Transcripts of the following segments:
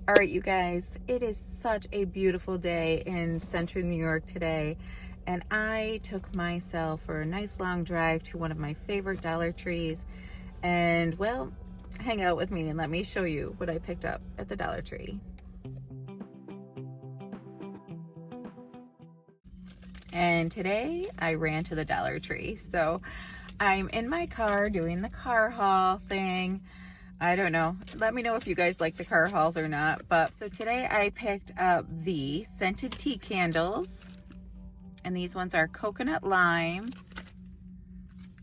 All right, you guys, it is such a beautiful day in central New York today, and I took myself for a nice long drive to one of my favorite Dollar Trees, and well, hang out with me and let me show you what I picked up at the Dollar Tree. And today I ran to the Dollar Tree, so I'm in my car doing the car haul thing. I don't know. Let me know if you guys like the car hauls or not. But so today I picked up the scented tea candles. And these ones are coconut lime.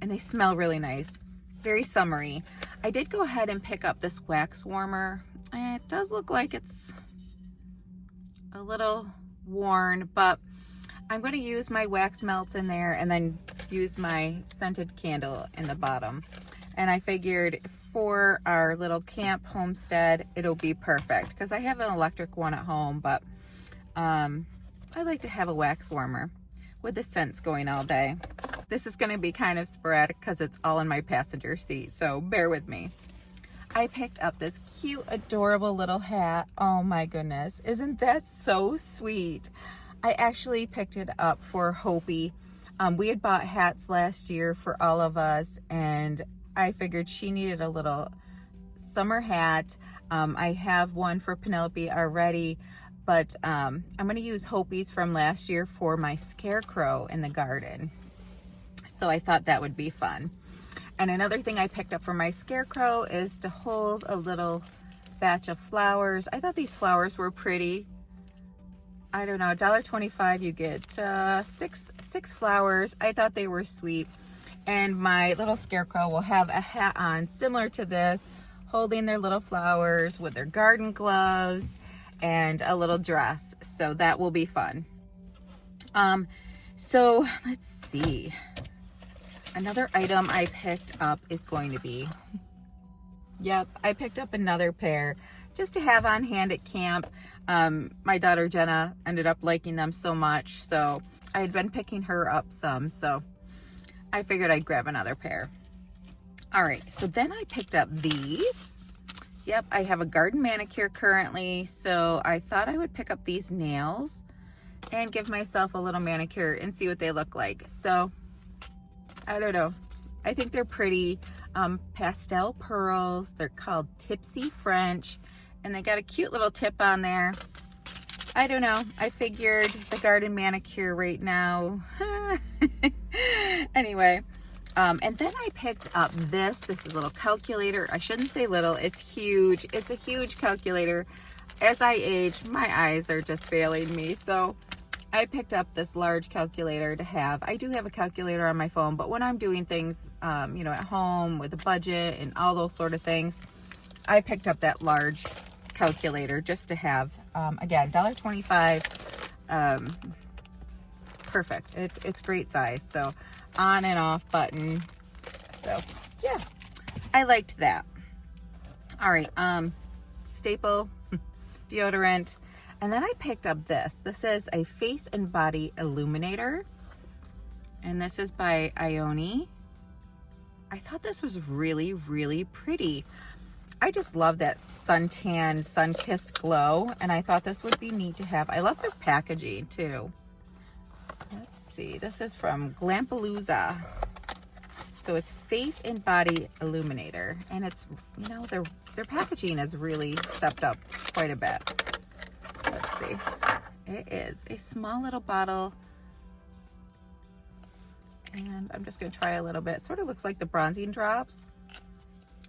And they smell really nice. Very summery. I did go ahead and pick up this wax warmer. It does look like it's a little worn, but I'm going to use my wax melts in there and then use my scented candle in the bottom. And I figured for our little camp homestead, it'll be perfect because I have an electric one at home, but I like to have a wax warmer with the scents going all day. This is going to be kind of sporadic because it's all in my passenger seat, so bear with me. I picked up this cute, adorable little hat. Oh my goodness, isn't that so sweet? I actually picked it up for Hopi. We had bought hats last year for all of us, and I figured she needed a little summer hat. I have one for Penelope already, but I'm going to use Hopi's from last year for my scarecrow in the garden. So I thought that would be fun. And another thing I picked up for my scarecrow is to hold a little batch of flowers. I thought these flowers were pretty. I don't know, $1.25 you get six flowers. I thought they were sweet. And my little scarecrow will have a hat on similar to this, holding their little flowers with their garden gloves and a little dress. So that will be fun. So let's see. Another item I picked up is going to be, yep, I picked up another pair just to have on hand at camp. My daughter Jenna ended up liking them so much, so I had been picking her up some, so I figured I'd grab another pair. All right, so then I picked up these. Yep, I have a garden manicure currently, so I thought I would pick up these nails and give myself a little manicure and see what they look like. So, I don't know. I think they're pretty. Pastel pearls. They're called Tipsy French, and they got a cute little tip on there. I don't know. I figured the garden manicure right now. Anyway, and then I picked up this. This is a little calculator. I shouldn't say little. It's huge. It's a huge calculator. As I age, my eyes are just failing me. So I picked up this large calculator to have. I do have a calculator on my phone, but when I'm doing things, you know, at home with a budget and all those sort of things, I picked up that large calculator just to have. Again, $1.25. Perfect. It's great size. So on and off button. So yeah, I liked that. All right. Staple deodorant. And then I picked up this. This is a face and body illuminator. And this is by Ione. I thought this was really, really pretty. I just love that suntan, sun-kissed glow. And I thought this would be neat to have. I love their packaging too. Let's see. This is from Glampalooza. So it's face and body illuminator. And it's, you know, their packaging has really stepped up quite a bit. Let's see. It is a small little bottle. And I'm just going to try a little bit. It sort of looks like the bronzing drops.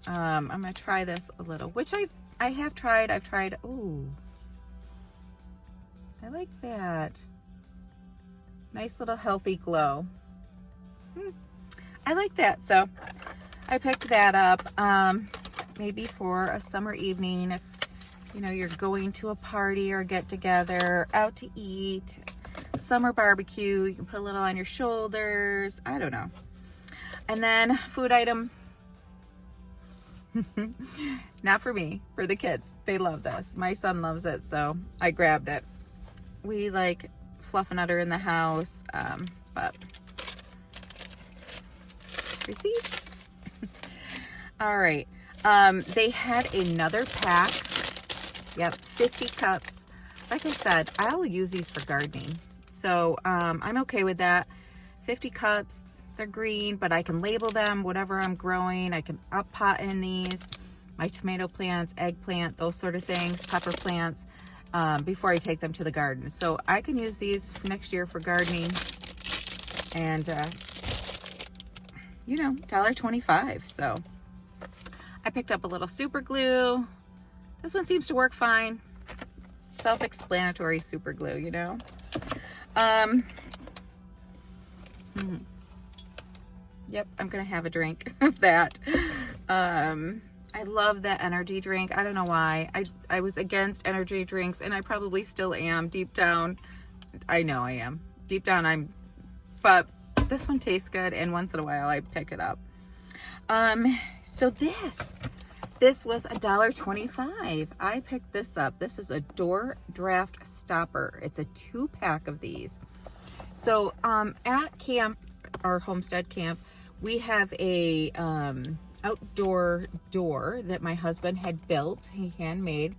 I'm going to try this a little, which I have tried. I've tried. Ooh. I like that. Nice little healthy glow. I like that. So I picked that up. Maybe for a summer evening if, you know, you're going to a party or get together, out to eat, summer barbecue, you can put a little on your shoulders. I don't know. And then food item. Not for me, for the kids. They love this. My son loves it, so I grabbed it. We like fluffernutter in the house, but receipts. All right. They had another pack Yep, 50 cups. Like I said, I'll use these for gardening. So I'm okay with that. 50 cups, they're green, but I can label them, whatever I'm growing. I can up pot in these, my tomato plants, eggplant, those sort of things, pepper plants, before I take them to the garden. So I can use these next year for gardening. And, you know, $1.25. So I picked up a little super glue. This one seems to work fine. Self-explanatory super glue, you know. Yep, I'm gonna have a drink of that. I love that energy drink. I don't know why. I was against energy drinks, and I probably still am deep down. I know I am. Deep down but this one tastes good, and once in a while I pick it up. So this was $1.25. I picked this up. This is a door draft stopper. It's a 2-pack of these. So at camp, our homestead camp, we have a outdoor door that my husband had built. He handmade,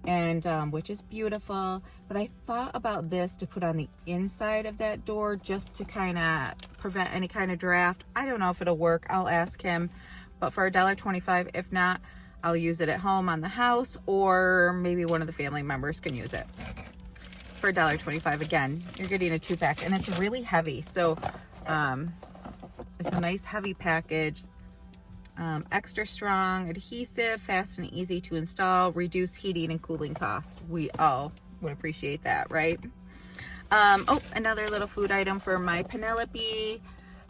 and which is beautiful. But I thought about this to put on the inside of that door, just to kind of prevent any kind of draft. I don't know if it'll work. I'll ask him. But for $1.25, if not, I'll use it at home on the house, or maybe one of the family members can use it. For $1.25, again, you're getting a 2-pack, and it's really heavy. So it's a nice heavy package. Extra strong adhesive, fast and easy to install, reduce heating and cooling costs. We all would appreciate that, right? Oh, another little food item for my Penelope.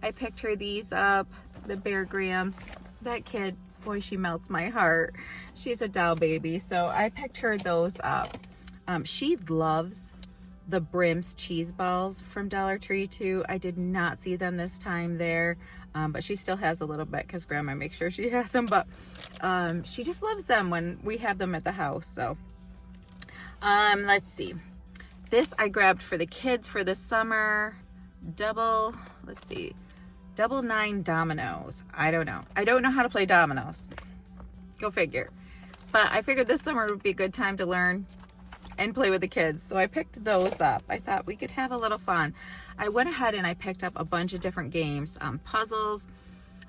I picked her these up, the Bear Grams. That kid, boy, she melts my heart. She's a doll baby, so I picked her those up. She loves the Brims cheese balls from Dollar Tree too. I did not see them this time there, but she still has a little bit because Grandma makes sure she has them. But she just loves them when we have them at the house. So let's see. This I grabbed for the kids for the summer. Double 9 dominoes. I don't know how to play dominoes. Go figure. But I figured this summer would be a good time to learn and play with the kids. So I picked those up. I thought we could have a little fun. I went ahead and I picked up a bunch of different games, puzzles,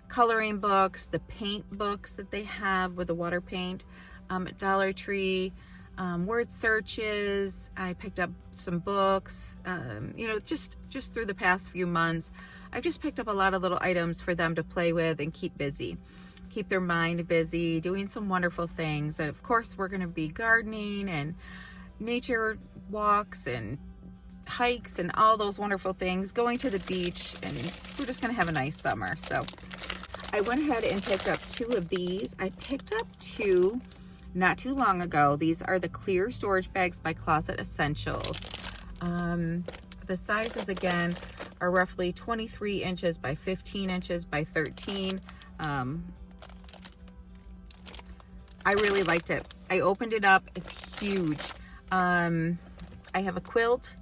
coloring books, the paint books that they have with the water paint at Dollar Tree, word searches. I picked up some books, you know, just through the past few months. I've just picked up a lot of little items for them to play with and keep busy. Keep their mind busy, doing some wonderful things. And of course, we're going to be gardening and nature walks and hikes and all those wonderful things, going to the beach, and we're just going to have a nice summer. So I went ahead and picked up 2 of these. I picked up 2 not too long ago. These are the clear storage bags by Closet Essentials. The sizes again are roughly 23 inches by 15 inches by 13. I really liked it. I opened it up. It's huge. I have a quilt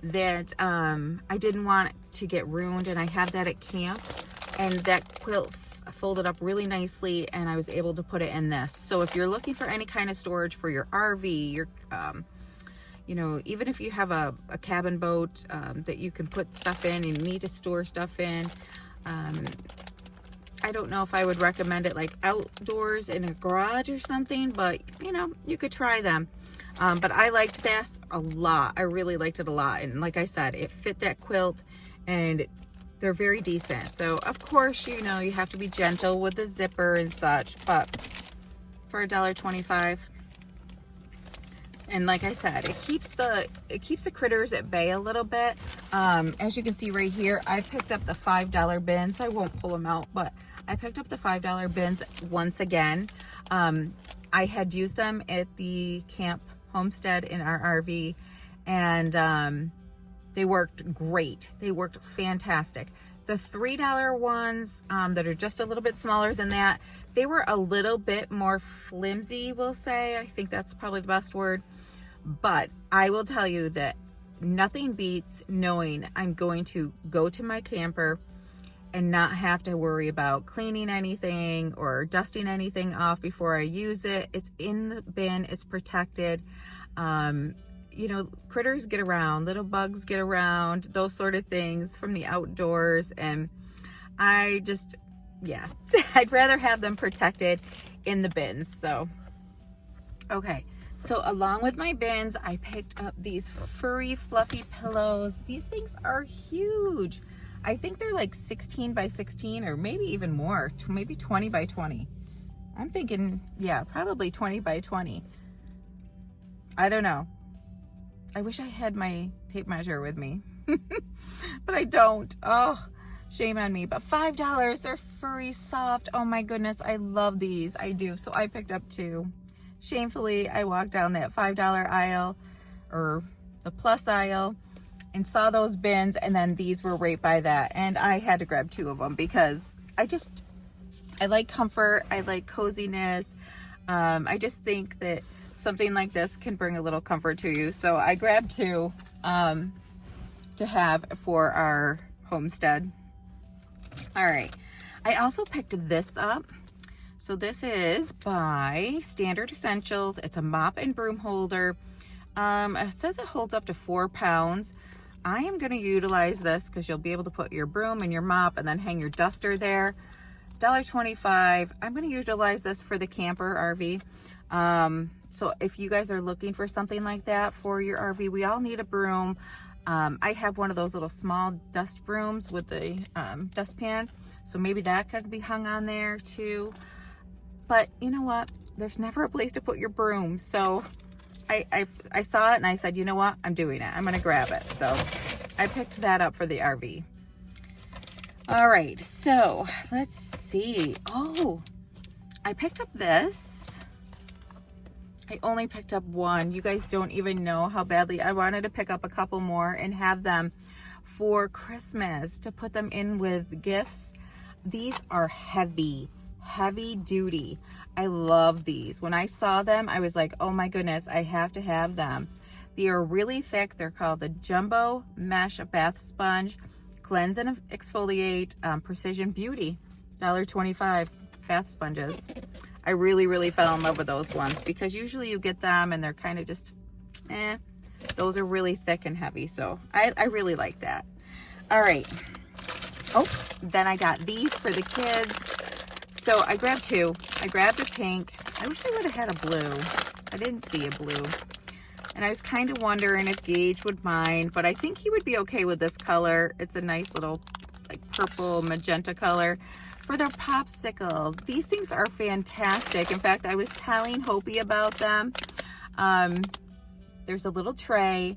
that I didn't want to get ruined, and I have that at camp, and that quilt folded up really nicely, and I was able to put it in this. So if you're looking for any kind of storage for your RV, your you know, even if you have a cabin boat that you can put stuff in and need to store stuff in, I don't know if I would recommend it like outdoors in a garage or something, but you know, you could try them. But I liked this a lot. I really liked it a lot. And like I said, it fit that quilt, and they're very decent. So of course, you know, you have to be gentle with the zipper and such, but for $1.25, and like I said, it keeps the critters at bay a little bit. As you can see right here, I picked up the $5 bins. I won't pull them out, but I picked up the $5 bins once again. I had used them at the camp homestead in our RV, and they worked great. They worked fantastic. The $3 ones that are just a little bit smaller than that, they were a little bit more flimsy, we'll say. I think that's probably the best word. But I will tell you that nothing beats knowing I'm going to go to my camper and not have to worry about cleaning anything or dusting anything off before I use it. It's in the bin, it's protected. You know, critters get around, little bugs get around, those sort of things from the outdoors. And I just, yeah, I'd rather have them protected in the bins. So, okay. So along with my bins, I picked up these furry, fluffy pillows. These things are huge. I think they're like 16 by 16 or maybe even more, maybe 20 by 20. I'm thinking, yeah, probably 20 by 20. I don't know. I wish I had my tape measure with me, but I don't. Oh, shame on me. But $5, they're furry, soft. Oh my goodness, I love these. I do. So I picked up 2. Shamefully, I walked down that $5 aisle or the plus aisle and saw those bins, and then these were right by that. And I had to grab 2 of them because I like comfort. I like coziness. I just think that something like this can bring a little comfort to you. So I grabbed 2 to have for our homestead. All right. I also picked this up. So this is by Standard Essentials. It's a mop and broom holder. It says it holds up to 4 pounds. I am going to utilize this because you'll be able to put your broom and your mop and then hang your duster there. $1.25. I'm going to utilize this for the camper RV. So if you guys are looking for something like that for your RV, we all need a broom. I have one of those little small dust brooms with the dustpan. So maybe that could be hung on there too. But you know what? There's never a place to put your broom. So I saw it and I said, you know what? I'm doing it. I'm going to grab it. So I picked that up for the RV. All right. So let's see. Oh, I picked up this. I only picked up 1. You guys don't even know how badly I wanted to pick up a couple more and have them for Christmas to put them in with gifts. These are heavy duty. I love these. When I saw them, I was like, oh my goodness, I have to have them. They are really thick. They're called the Jumbo Mesh Bath Sponge Cleanse and Exfoliate Precision Beauty. $1.25 bath sponges. I really fell in love with those ones because usually you get them and they're kind of just, those are really thick and heavy. So I really like that. All right. Oh, then I got these for the kids. So I grabbed 2. I grabbed a pink. I wish I would have had a blue. I didn't see a blue. And I was kind of wondering if Gage would mind, but I think he would be okay with this color. It's a nice little like purple magenta color. For their popsicles. These things are fantastic. In fact, I was telling Hopi about them. There's a little tray.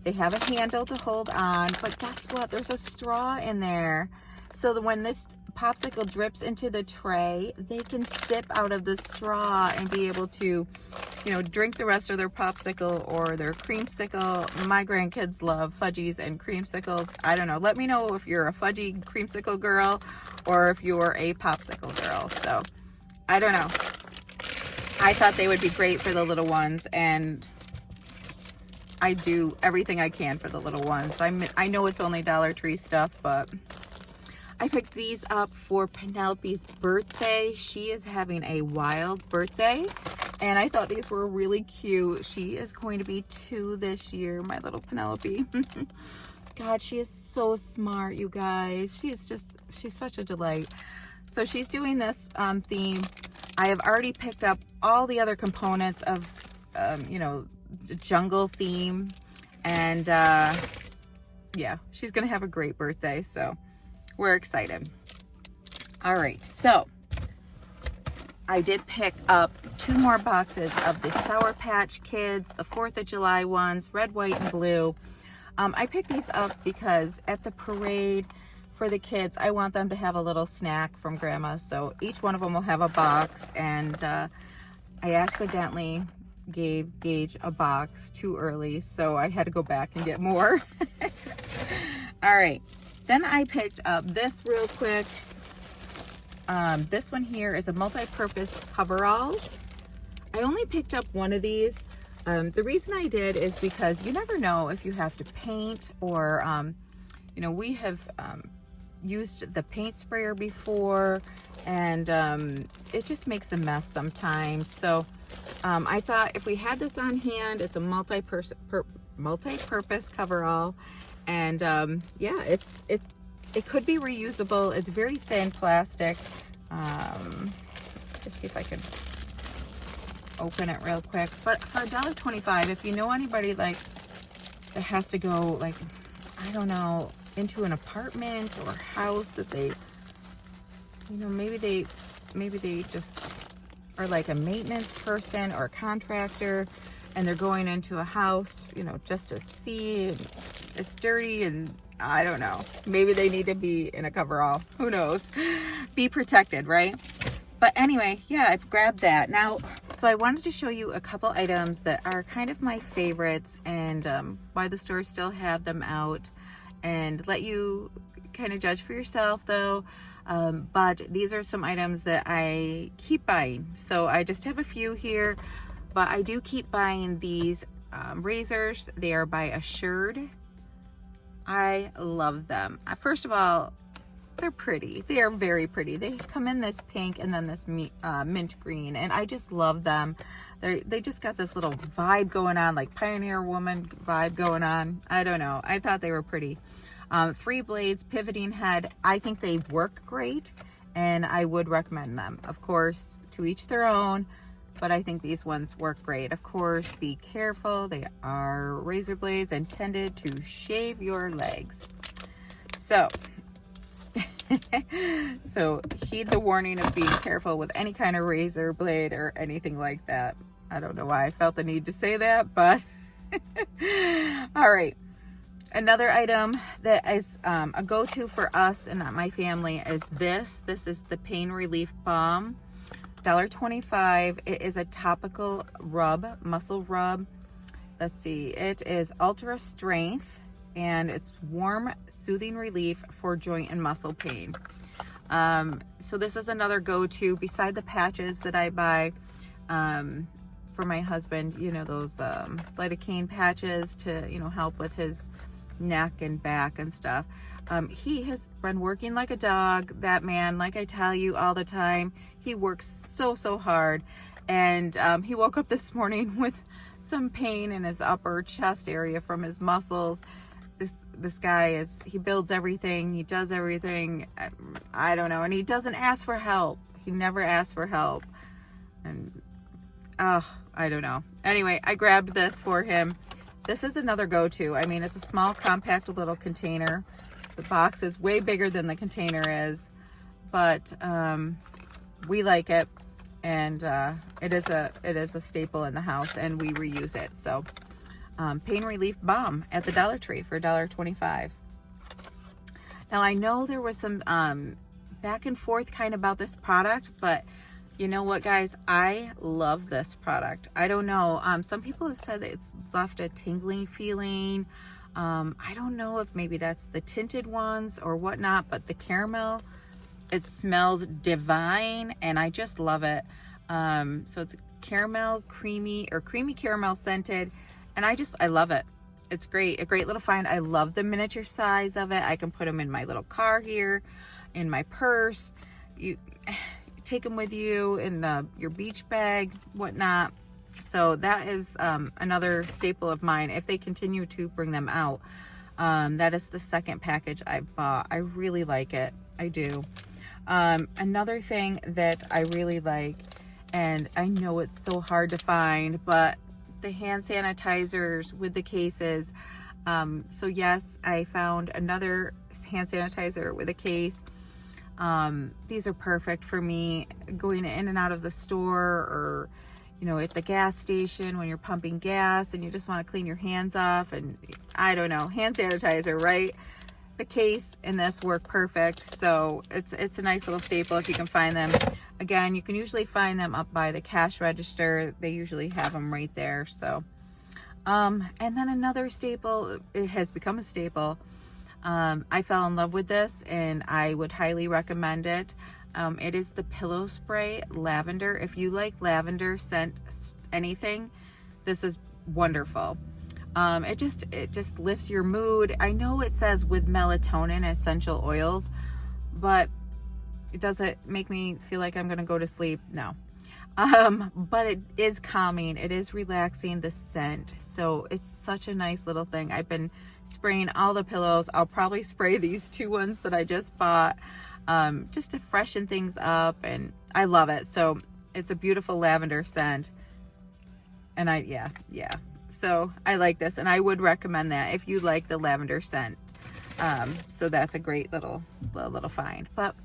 They have a handle to hold on, but guess what? There's a straw in there. So that when this popsicle drips into the tray, they can sip out of the straw and be able to, you know, drink the rest of their popsicle or their creamsicle. My grandkids love fudgies and creamsicles. I don't know. Let me know if you're a fudgy creamsicle girl or if you're a popsicle girl. So I don't know. I thought they would be great for the little ones, and I do everything I can for the little ones. I know it's only Dollar Tree stuff, but I picked these up for Penelopes' birthday. She is having a wild birthday, and I thought these were really cute. She is going to be 2 this year, my little Penelope. God, she is so smart, you guys. She's such a delight. So she's doing this theme. I have already picked up all the other components of, you know, the jungle theme. And yeah, she's going to have a great birthday. So we're excited. All right. So I did pick up 2 more boxes of the Sour Patch Kids, the 4th of July ones, red, white, and blue. I picked these up because at the parade for the kids, I want them to have a little snack from Grandma. So each one of them will have a box, and I accidentally gave Gage a box too early, so I had to go back and get more. All right. Then I picked up this real quick. This one here is a MultiPurpose Coverall. I only picked up one of these. The reason I did is because you never know if you have to paint or, you know, we have used the paint sprayer before, and it just makes a mess sometimes. So I thought if we had this on hand, it's a multi-purpose coverall, and yeah, it could be reusable. It's very thin plastic. Let's see if I can open it real quick. But for $1.25, if you know anybody like that has to go, like, I don't know, into an apartment or house that they, you know, maybe they just are like a maintenance person or a contractor, and they're going into a house, you know, just to see, and it's dirty, and I don't know, maybe they need to be in a coverall. Who knows? Be protected, right? But anyway, yeah, I grabbed that. Now, so I wanted to show you a couple items that are kind of my favorites, and why the stores still have them out, and let you kind of judge for yourself though. But these are some items that I keep buying. So I just have a few here, but I do keep buying these razors. They are by Assured. I love them. First of all, they're pretty. They are very pretty. They come in this pink and then this mint green, and I just love them. They just got this little vibe going on, like Pioneer Woman vibe going on. I don't know. I thought they were pretty. 3 blades, pivoting head. I think they work great, and I would recommend them. Of course, to each their own, but I think these ones work great. Of course, be careful. They are razor blades intended to shave your legs. So, so heed the warning of being careful with any kind of razor blade or anything like that. I don't know why I felt the need to say that, but all right. Another item that is a go-to for us and my family is this. This is the Pain Relief Balm, $1.25. It is a topical rub, muscle rub. Let's see, it is ultra strength, and it's warm, soothing relief for joint and muscle pain. So this is another go-to beside the patches that I buy for my husband, you know, those lidocaine patches to, you know, help with his neck and back and stuff. He has been working like a dog, that man, like I tell you all the time. He works so hard, and he woke up this morning with some pain in his upper chest area from his muscles. This guy he builds everything, he does everything. I don't know, and he doesn't ask for help. He never asks for help, and I don't know. Anyway, I grabbed this for him. This is another go-to. I mean, it's a small, compact little container. The box is way bigger than the container is, but we like it, and it is a staple in the house, and we reuse it. So Pain Relief Balm at the Dollar Tree for $1.25. Now, I know there was some back and forth kind of about this product, but you know what, guys? I love this product. I don't know. Some people have said that it's left a tingling feeling. I don't know if maybe that's the tinted ones or whatnot, but the caramel, it smells divine, and I just love it. So it's caramel, creamy caramel scented, and I love it. It's great. A great little find. I love the miniature size of it. I can put them in my little car here, in my purse. You take them with you in your beach bag, whatnot. So that is another staple of mine if they continue to bring them out. That is the second package I bought. I really like it. I do. Another thing that I really like, and I know it's so hard to find, but the hand sanitizers with the cases. So yes, I found another hand sanitizer with a case. These are perfect for me going in and out of the store, or you know, at the gas station when you're pumping gas and you just want to clean your hands off, and I don't know, hand sanitizer, right? The case and this work perfect. So it's a nice little staple if you can find them. Again, you can usually find them up by the cash register. They usually have them right there. So and then another staple, it has become a staple. I fell in love with this, and I would highly recommend it. It is the pillow spray lavender. If you like lavender scent anything, this is wonderful. It just lifts your mood. I know it says with melatonin essential oils, but it doesn't make me feel like I'm gonna go to sleep. No. But it is calming. It is relaxing, the scent. So it's such a nice little thing. I've been spraying all the pillows. I'll probably spray these 2 ones that I just bought, just to freshen things up, and I love it. So it's a beautiful lavender scent. And yeah. So I like this, and I would recommend that if you like the lavender scent. So that's a great little find. But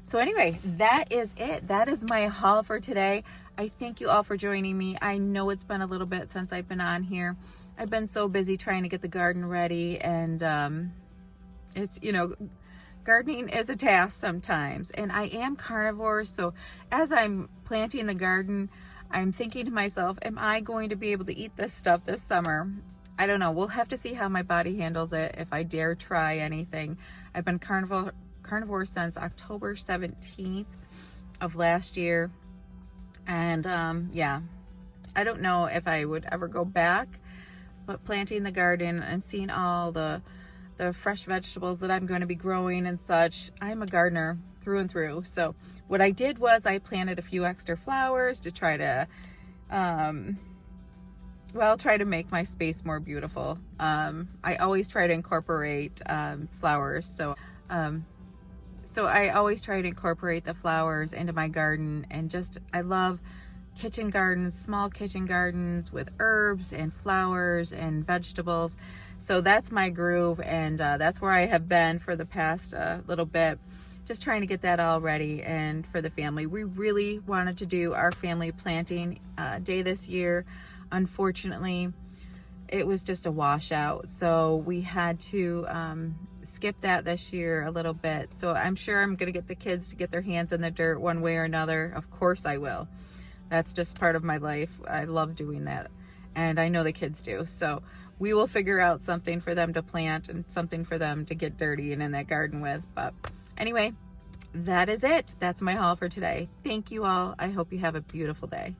so anyway, that is it. That is my haul for today. I thank you all for joining me. I know it's been a little bit since I've been on here. I've been so busy trying to get the garden ready, and it's, you know, gardening is a task sometimes. And I am carnivore, so as I'm planting the garden, I'm thinking to myself, am I going to be able to eat this stuff this summer? I don't know. We'll have to see how my body handles it, if I dare try anything. I've been carnivore since October 17th of last year. And yeah, I don't know if I would ever go back, but planting the garden and seeing all the fresh vegetables that I'm going to be growing and such, I'm a gardener through and through. So what I did was I planted a few extra flowers to try to try to make my space more beautiful. I always try to incorporate flowers. So I always try to incorporate the flowers into my garden, and I love kitchen gardens, small kitchen gardens with herbs and flowers and vegetables. So that's my groove, and that's where I have been for the past little bit, just trying to get that all ready. And for the family, we really wanted to do our family planting day this year. Unfortunately, it was just a washout, so we had to skip that this year a little bit. So I'm sure I'm gonna get the kids to get their hands in the dirt one way or another. Of course I will. That's just part of my life. I love doing that, and I know the kids do. So we will figure out something for them to plant and something for them to get dirty and in that garden with. But anyway, that is it. That's my haul for today. Thank you all. I hope you have a beautiful day.